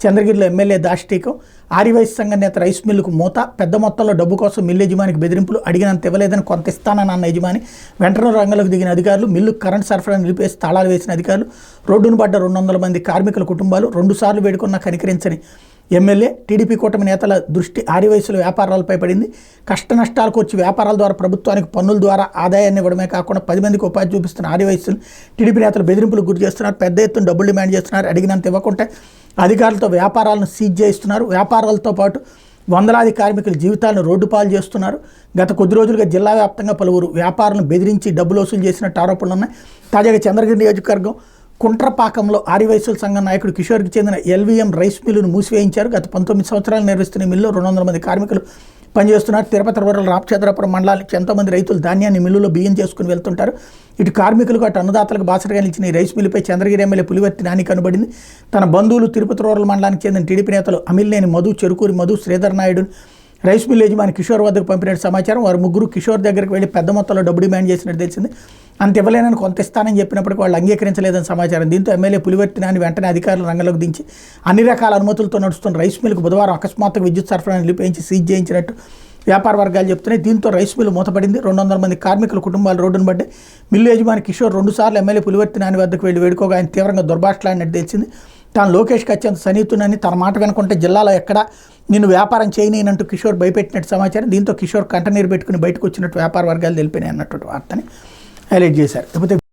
చంద్రగిరిలో MLA దాష్టీకం, Aryavysya సంఘ నేత rice మిల్లుకు మూత, పెద్ద మొత్తంలో డబ్బు కోసం మిల్లు యజమానికి బెదిరింపులు, అడిగినంత ఇవ్వలేదని కొంత ఇస్తానని అన్న యజమాని, వెంటనే రంగంలోకి దిగిన అధికారులు, మిల్లుకు కరెంట్ సరఫరా నిలిపేసి తాళాలు వేసిన అధికారులు, రోడ్డును పడ్డ 200 మంది కార్మికుల కుటుంబాలు, 2 సార్లు వేడుకున్నా కనికరించని ఎమ్మెల్యే. టీడీపీ కూటమి నేతల దృష్టి ఆర్యవైశ్యుల వ్యాపారాలపై పడింది. కష్ట నష్టాలకు వచ్చి వ్యాపారాల ద్వారా ప్రభుత్వానికి పన్నుల ద్వారా ఆదాయాన్ని ఇవ్వడమే కాకుండా 10 మందికి ఉపాధి చూపిస్తున్న ఆర్యవైశ్యులు టీడీపీ నేతలు బెదిరింపులకు గురి చేస్తున్నారు. పెద్ద ఎత్తున డబ్బులు డిమాండ్ చేస్తున్నారు. అడిగినంత ఇవ్వకుంటే అధికారులతో వ్యాపారాలను సీజ్ చేయిస్తున్నారు. వ్యాపారాలతో పాటు వందలాది కార్మికుల జీవితాలను రోడ్డు పాలు చేస్తున్నారు. గత కొద్ది రోజులుగా జిల్లా వ్యాప్తంగా పలువురు వ్యాపారులను బెదిరించి డబ్బులు వసూలు చేసినట్టు ఆరోపణలు ఉన్నాయి. తాజాగా చంద్రగిరి నియోజకవర్గం కుంట్రపాకంలో ఆర్యవైశ్యుల సంఘం నాయకుడు కిషోర్కి చెందిన ఎల్వీఎం రైస్ మిల్లును మూసివేయించారు. గత 19 సంవత్సరాలు నిర్వహిస్తున్న మిల్లులో 200 మంది కార్మికులు పనిచేస్తున్నారు. తిరుపతి రూరల్ రామచంద్రపురం మండలానికి ఎంతోమంది రైతులు ధాన్యాన్ని మిల్లులో బియ్యం చేసుకుని వెళ్తుంటారు. ఇటు కార్మికులకు అటు అన్నదాతలకు బాసటగా నిలిచిన ఈ రైస్ మిల్లుపై చంద్రగిరి ఎమ్మెల్యే పులివర్తి నాని కనబడింది. తన బంధువులు తిరుపతి రూరల్ మండలానికి చెందిన టీడీపీ నేతలు అమిలినేని మధు, చెరుకూరి మధు, శ్రీధర్ నాయుడు రైస్ మిల్ యజమాని కిషోర్ వద్దకు పంపినట్టు సమాచారం. వారు ముగ్గురు కిషోర్ దగ్గరికి వెళ్ళి పెద్ద మొత్తంలో డబ్బు డిమాండ్ చేసినట్టు తెలిసింది. అంత ఇవ్వలేనని కొంత ఇస్తానని చెప్పినప్పటికీ వాళ్ళు అంగీకరించలేదని సమాచారం. దీంతో ఎమ్మెల్యే పులివర్తి నాని వెంటనే అధికారులు రంగంలోకి దించి అన్ని రకాల అనుమతులతో నడుస్తున్న రైస్ మిల్కు బుధవారం అకస్మాత్తుగా విద్యుత్ సరఫరాను నిలిపేయించి సీజ్ చేయించినట్టు వ్యాపార వర్గాలు చెప్తున్నాయి. దీంతో రైస్ మిల్లు మూతపడింది. 200 మంది కార్మికుల కుటుంబాలు రోడ్డును పడ్డాయి. మిల్లు యజమాని కిషోర్ 2 సార్లు ఎమ్మెల్యే పులివర్తి నాని వద్దకు వెళ్ళి వేడుకోగా ఆయన తీవ్రంగా దుర్భాషలాడినట్టు తెలిసింది. తాను లోకేష్కి అత్యంత సన్నిహితునని, తన మాట వినకుంటే జిల్లాలో ఎక్కడా నిన్ను వ్యాపారం చేయనీనంటూ కిషోర్ భయపెట్టినట్టు సమాచారం. దీంతో కిషోర్ కంటనీరు పెట్టుకుని బయటకు వచ్చినట్టు వ్యాపార వర్గాలు తెలిపినాయి అన్నట్టు వార్తని హైలైట్ చేశారు. కాకపోతే